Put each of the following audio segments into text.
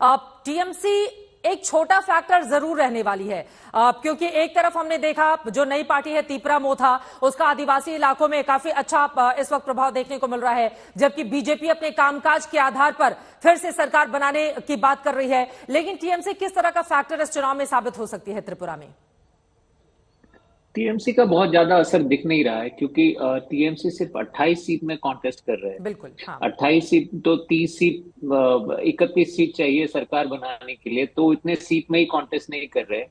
TMC एक छोटा factor जरूर रहने वाली है, क्योंकि एक तरफ हमने देखा जो नई पार्टी है तीपरा मोथा, उसका आदिवासी इलाकों में काफी अच्छा इस वक्त प्रभाव देखने को मिल रहा है, जबकि बीजेपी अपने कामकाज के आधार पर फिर से सरकार बनाने की बात कर रही है। लेकिन टीएमसी किस तरह का फैक्टर इस चुनाव में साबित हो सकती है त्रिपुरा में? टीएमसी का बहुत ज्यादा असर दिख नहीं रहा है, क्योंकि टीएमसी सिर्फ 28 सीट में कॉन्टेस्ट कर रहे हैं। बिल्कुल, हाँ। 28 सीट तो 30 सीट 31 सीट चाहिए सरकार बनाने के लिए, तो इतने सीट में ही कॉन्टेस्ट नहीं कर रहे।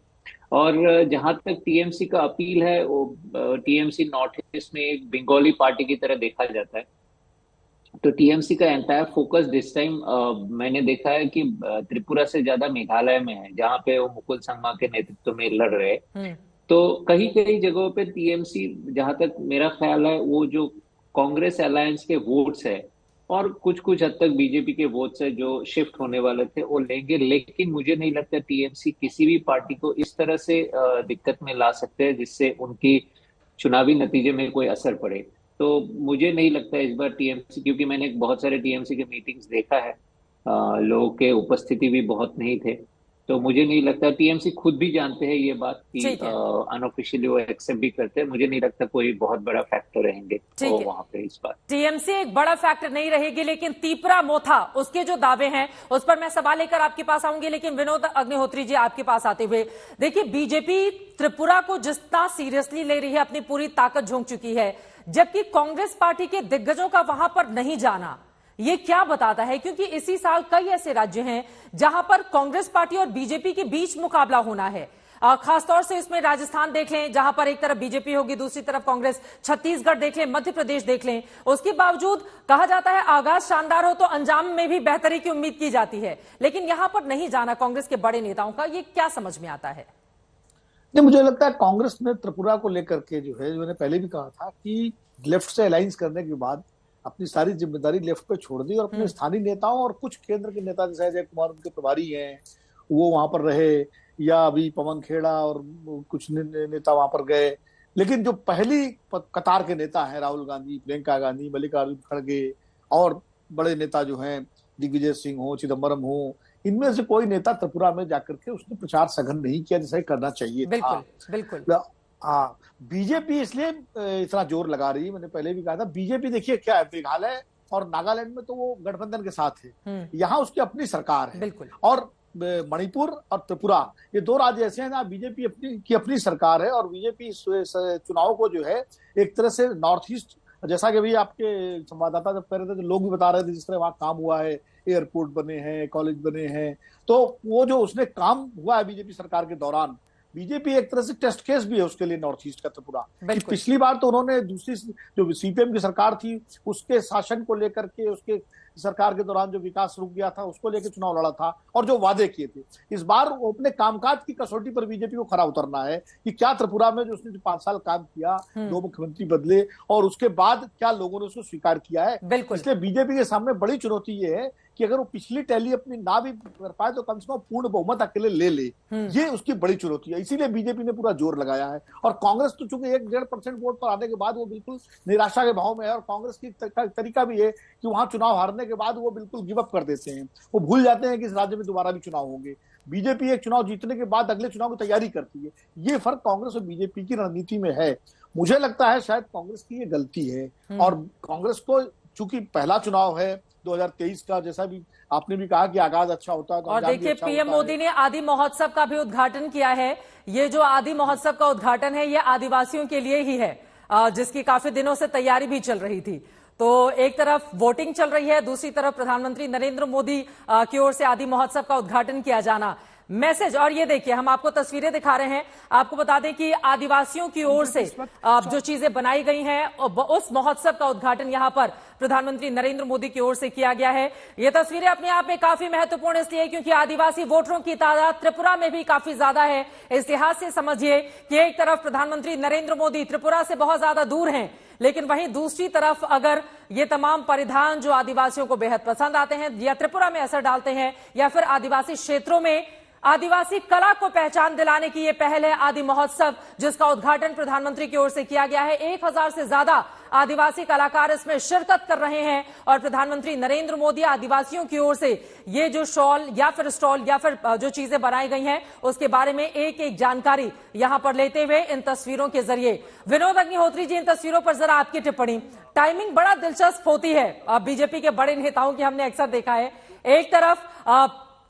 और जहां तक टीएमसी का अपील है, वो टीएमसी नॉर्थ ईस्ट में एक बंगाली पार्टी की तरह देखा जाता है। तो टीएमसी का एंटायर फोकस दिस टाइम मैंने देखा है कि त्रिपुरा से ज्यादा मेघालय में है, जहां पे वो मुकुल संगमा के नेतृत्व में लड़ रहे हैं। तो कई कई जगहों पे टीएमसी, जहां तक मेरा ख्याल है, वो जो कांग्रेस अलायंस के वोट्स है और कुछ कुछ हद तक बीजेपी के वोट्स है जो शिफ्ट होने वाले थे, वो लेंगे। लेकिन मुझे नहीं लगता टीएमसी किसी भी पार्टी को इस तरह से दिक्कत में ला सकते हैं जिससे उनकी चुनावी नतीजे में कोई असर पड़े। तो मुझे नहीं लगता इस बार टीएमसी, क्योंकि मैंने बहुत सारे टीएमसी के मीटिंग्स देखा है, लोगों के उपस्थिति भी बहुत नहीं थे। तो मुझे नहीं लगता, टीएमसी खुद भी जानते हैं ये बात कि अनऑफिशियली वो एक्सेप्ट भी करते हैं। मुझे नहीं लगता कोई बहुत बड़ा फैक्टर रहेंगे वहां पे इस बार। टीएमसी एक बड़ा फैक्टर नहीं रहेगी, लेकिन तीपरा मोथा उसके जो दावे हैं उस पर मैं सवाल लेकर आपके पास आऊंगी। लेकिन विनोद अग्निहोत्री जी, आपके पास आते हुए, देखिए बीजेपी त्रिपुरा को जितना सीरियसली ले रही है, अपनी पूरी ताकत झोंक चुकी है, जबकि कांग्रेस पार्टी के दिग्गजों का वहां पर नहीं जाना, ये क्या बताता है? क्योंकि इसी साल कई ऐसे राज्य हैं जहां पर कांग्रेस पार्टी और बीजेपी के बीच मुकाबला होना है। खासतौर से इसमें राजस्थान देख लें, जहां पर एक तरफ बीजेपी होगी, दूसरी तरफ कांग्रेस। छत्तीसगढ़ देख लें, मध्य प्रदेश देख लें। उसके बावजूद कहा जाता है आगाज शानदार हो तो अंजाम में भी बेहतरी की उम्मीद की जाती है, लेकिन यहां पर नहीं जाना कांग्रेस के बड़े नेताओं का, ये क्या समझ में आता है? नहीं, मुझे लगता है कांग्रेस ने त्रिपुरा को लेकर के जो है, मैंने पहले भी कहा था कि लेफ्ट से अलायंस करने के बाद अपनी सारी जिम्मेदारी लेफ्ट पे छोड़ दी और अपने स्थानीय नेताओं और कुछ केंद्र के नेता जैसे अजय कुमार उनके प्रभारी हैं, वो वहां पर रहे, या अभी पवन खेड़ा और कुछ नेता वहां पर गए। लेकिन जो पहली कतार के नेता हैं, राहुल गांधी, प्रियंका गांधी, मल्लिकार्जुन खड़गे और बड़े नेता जो हैं, दिग्विजय सिंह हो, चिदम्बरम हो, इनमें से कोई नेता त्रिपुरा में जाकर के उसने प्रचार सघन नहीं किया जैसे करना चाहिए। बिल्कुल, बिल्कुल। हाँ, बीजेपी इसलिए इतना जोर लगा रही है, मैंने पहले भी कहा था। बीजेपी देखिए क्या है, मेघालय और नागालैंड में तो वो गठबंधन के साथ है, यहाँ उसकी अपनी सरकार है। बिल्कुल। और मणिपुर और त्रिपुरा, ये दो राज्य ऐसे हैं जहाँ बीजेपी की अपनी सरकार है। और बीजेपी इस चुनाव को जो है एक तरह से नॉर्थ ईस्ट, जैसा कि अभी आपके संवाददाता जब कह रहे थे तो लोग भी बता रहे थे जिस तरह वहां काम हुआ है, एयरपोर्ट बने हैं, कॉलेज बने हैं, तो वो जो उसने काम हुआ है बीजेपी सरकार के दौरान, बीजेपी एक तरह से टेस्ट केस भी है उसके लिए नॉर्थ ईस्ट का त्रिपुरा। पिछली बार तो उन्होंने दूसरी जो सीपीएम की सरकार थी उसके शासन को लेकर के, उसके सरकार के दौरान जो विकास रुक गया था उसको लेकर चुनाव लड़ा था और जो वादे किए थे। इस बार वो अपने कामकाज की कसौटी पर बीजेपी को खरा उतरना है कि क्या त्रिपुरा में जो उसने 5 साल काम किया, 2 मुख्यमंत्री बदले और उसके बाद क्या लोगों ने उसको स्वीकार किया है। इसलिए बीजेपी के सामने बड़ी चुनौती ये है कि अगर वो पिछली टैली अपनी ना भी कर पाए तो कम से कम पूर्ण बहुमत अकेले ले ले, ये उसकी बड़ी चुनौती है। इसीलिए बीजेपी ने पूरा जोर लगाया है। और कांग्रेस तो चूंकि 1-1.5% वोट पर आने के बाद वो बिल्कुल निराशा के भाव में है, और कांग्रेस की तरीका भी है कि वहां चुनाव हारने के बाद वो बिल्कुल गिव अप कर देते हैं, वो भूल जाते हैं कि इस राज्य में दोबारा भी चुनाव होंगे। बीजेपी एक चुनाव जीतने के बाद अगले चुनाव की तैयारी करती है। ये फर्क कांग्रेस और बीजेपी की रणनीति में है। मुझे लगता है शायद कांग्रेस की ये गलती है, और कांग्रेस को चूंकि पहला चुनाव है 2023 का, जैसा भी आपने भी कहा कि आगाज अच्छा होता है तो और देखिए पीएम मोदी ने आदि महोत्सव का भी उद्घाटन किया है। ये जो आदि महोत्सव का उद्घाटन है ये आदिवासियों के लिए ही है, जिसकी काफी दिनों से तैयारी भी चल रही थी। तो एक तरफ वोटिंग चल रही है, दूसरी तरफ प्रधानमंत्री नरेंद्र मोदी की ओर से आदि महोत्सव का उद्घाटन किया जाना, मैसेज। और ये देखिए हम आपको तस्वीरें दिखा रहे हैं, आपको बता दें कि आदिवासियों की ओर से जो चीजें बनाई गई हैं उस महोत्सव का उद्घाटन यहां पर प्रधानमंत्री नरेंद्र मोदी की ओर से किया गया है। ये तस्वीरें अपने आप में काफी महत्वपूर्ण इसलिए क्योंकि आदिवासी वोटरों की तादाद त्रिपुरा में भी काफी ज्यादा है। इस लिहाज से समझिए कि एक तरफ प्रधानमंत्री नरेंद्र मोदी त्रिपुरा से बहुत ज्यादा दूर हैं, लेकिन वहीं दूसरी तरफ अगर ये तमाम परिधान जो आदिवासियों को बेहद पसंद आते हैं या त्रिपुरा में असर डालते हैं या फिर आदिवासी क्षेत्रों में आदिवासी कला को पहचान दिलाने की ये पहल है आदि महोत्सव, जिसका उद्घाटन प्रधानमंत्री की ओर से किया गया है। 1000 से ज्यादा आदिवासी कलाकार इसमें शिरकत कर रहे हैं और प्रधानमंत्री नरेंद्र मोदी आदिवासियों की ओर से ये जो शॉल या फिर स्टॉल या फिर जो चीजें बनाई गई हैं उसके बारे में एक एक जानकारी यहां पर लेते हुए इन तस्वीरों के जरिए। विनोद अग्निहोत्री जी, इन तस्वीरों पर जरा आपकी टिप्पणी। टाइमिंग बड़ा दिलचस्प होती है बीजेपी के बड़े नेताओं की, हमने अक्सर देखा है। एक तरफ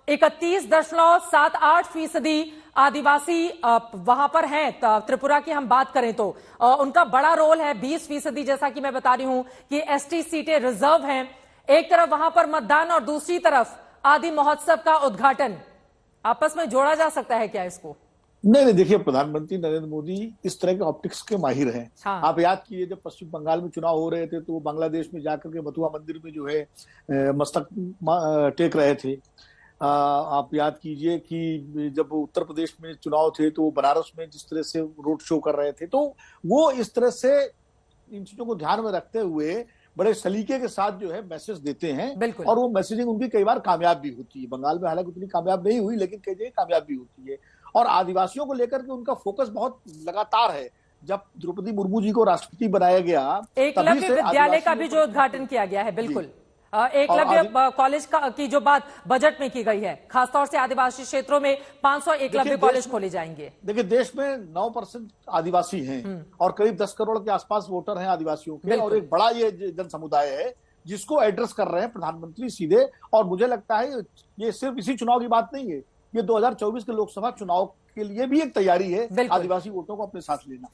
31.78% आदिवासी वहां पर हैं। त्रिपुरा की हम बात करें तो उनका बड़ा रोल है। 20%, जैसा कि मैं बता रही हूं कि एसटी सीटें रिजर्व हैं। एक तरफ वहां पर मतदान और दूसरी तरफ आदि महोत्सव का उद्घाटन। आपस में जोड़ा जा सकता है क्या इसको? नहीं, देखिए, प्रधानमंत्री नरेंद्र मोदी इस तरह के ऑप्टिक्स के माहिर हैं। हाँ। आप याद कीजिए, जब पश्चिम बंगाल में चुनाव हो रहे थे तो वो बांग्लादेश में जाकर के मथुरा मंदिर में जो है मस्तक टेक रहे थे। आप याद कीजिए कि जब उत्तर प्रदेश में चुनाव थे तो बनारस में जिस तरह से रोड शो कर रहे थे, तो वो इस तरह से इन चीजों को ध्यान में रखते हुए बड़े सलीके के साथ जो है मैसेज देते हैं। और वो मैसेजिंग उनकी कई बार कामयाब भी होती है। बंगाल में हालांकि उतनी कामयाब नहीं हुई, लेकिन कई जगह कामयाब भी होती है। और आदिवासियों को लेकर के उनका फोकस बहुत लगातार है। जब द्रौपदी मुर्मू जी को राष्ट्रपति बनाया गया, एकलव्य विद्यालय का भी जो उद्घाटन किया गया है, बिल्कुल एकलव्य कॉलेज की जो बात बजट में की गई है, खासतौर से आदिवासी क्षेत्रों में 500 एकलव्य कॉलेज खोले जाएंगे। देखिए, देश में 9% आदिवासी हैं और करीब 10 करोड़ के आसपास वोटर हैं आदिवासियों के, और एक बड़ा ये जन समुदाय है जिसको एड्रेस कर रहे हैं प्रधानमंत्री सीधे। और मुझे लगता है ये सिर्फ इसी चुनाव की बात नहीं है, ये 2024 के लोकसभा चुनाव के लिए भी एक तैयारी है आदिवासी वोटों को अपने साथ लेना।